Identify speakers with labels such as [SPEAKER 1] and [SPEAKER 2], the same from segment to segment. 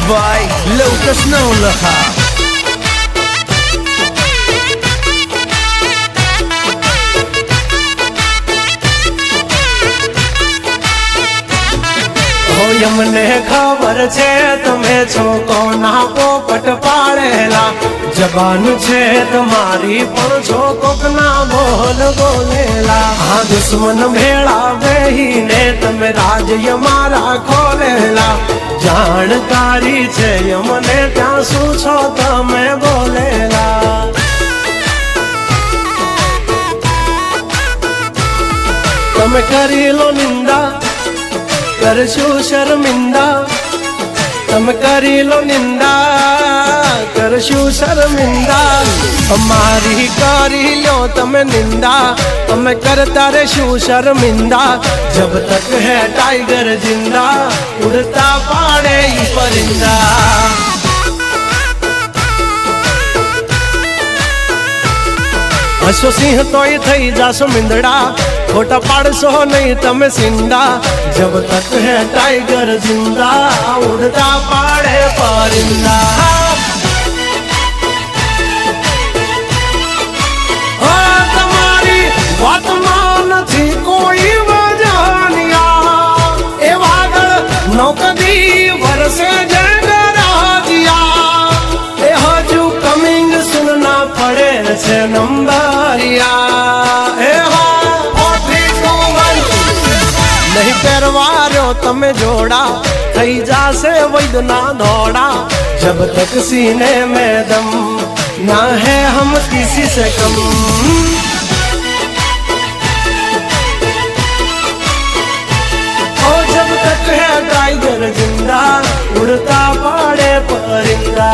[SPEAKER 1] by Lucas Nolaha.
[SPEAKER 2] यमने खबर छे तमे छो कोना पोपट पाड़ेला जबान छे तुम्हारी पण छो कोकना बोल बोलेला। हाँ दुश्मन भेड़ा बेही ने तमे राज यमारा खोलेला जानकारी छे यमने त्या शू छो तमे बोलेला। तमे करी लो निंदा करशु शर्मिंदा तम करी लो निंदा करशु शर्मिंदा हमारी करी लो तम निंदा तम करता रेशु शर्मिंदा। जब तक है टाइगर जिंदा उड़ता पाड़े ही परिंदा। हसो सिंह तो थई जासो मिंदड़ा खोटा पाड़सो नहीं तमे सिंदा। जब तक है टाइगर जिंदा उड़ता पाड़े परिंदा। तुम्हारी बात मान थी कोई वजानिया ए वागड़ नौकदी वर्षे जगरा दिया ए हजू कमिंग सुनना पड़े से नंबरिया। नहीं करवारो तमे जोड़ा थई जासे वैदना दौड़ा। जब तक सीने में दम ना है हम किसी से कम। और जब तक है टाइगर जिंदा उड़ता पाड़े परिंदा।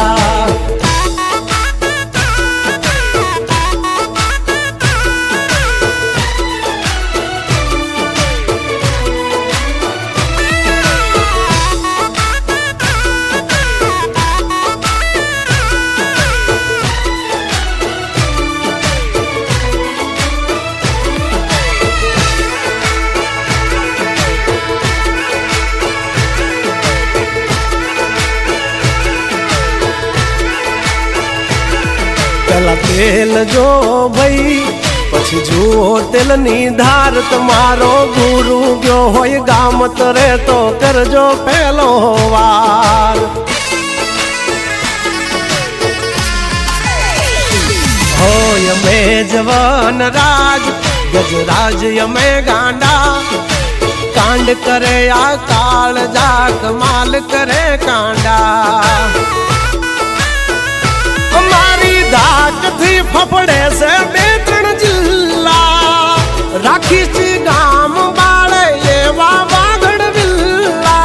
[SPEAKER 2] पहला तेल जो भई पछी जुओ तेल नी धार। तुम्हारो गुरु गयो होय गाम तरे तो करजो पहलो वार। होय में जवान राज गजराज यमे गांडा कांड करे या काल जाक माल करे कांडा। धाक थी फफड़े से बेतन जिल्ला राखी ची गाम बाड़े ये बागड़ बिल्ला।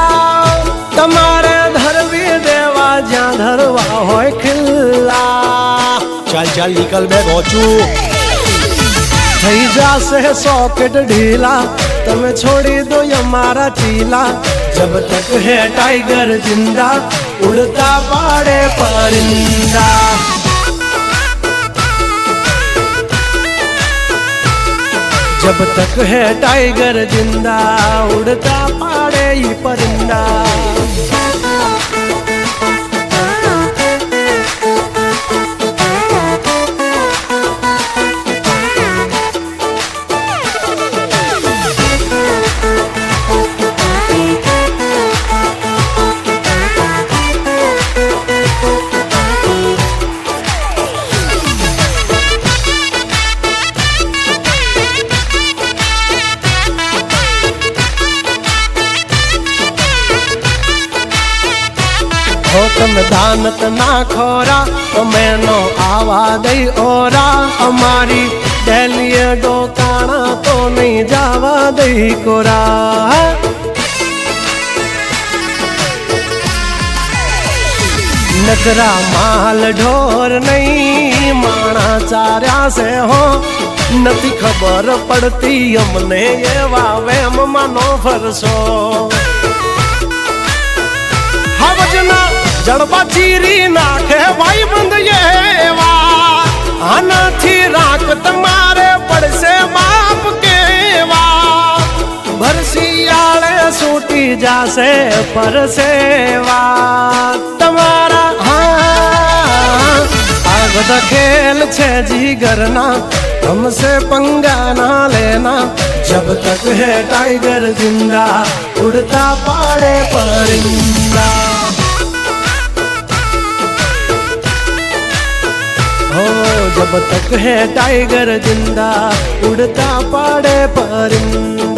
[SPEAKER 2] तमारे धरवी देवा ज्या धरवा होय खिल्ला। चल चल निकल बे गोचू थई जासे सॉकेट ढीला तमे छोड़ी दो यमारा चीला। जब तक है टाइगर जिंदा उड़ता पाड़े परिंदा। जब तक है टाइगर जिंदा उड़ता पाड़े ही परिंदा। तम दानत ना खोरा मैनो आवा दई ओरा। हमारी दहलिए डोकाना तो नहीं जावा दई कोरा। नकरा माल ढोर नहीं माना चार्या से हो नती खबर पड़ती हमने ये वावे मानो फरसो। हवजना जड़बा चीरी नाखे भाई बंद ये वा आना थी राख तुम्हारे पड़से बाप के वा। भरसी आले सूटी जासे पर सेवा। બધા खेल छे जीगर ना, हमसे पंगा ना लेना। जब तक है टाइगर जिंदा, उड़ता पाड़े परिंदा। हो जब तक है टाइगर जिंदा, उड़ता पाड़े परिंदा।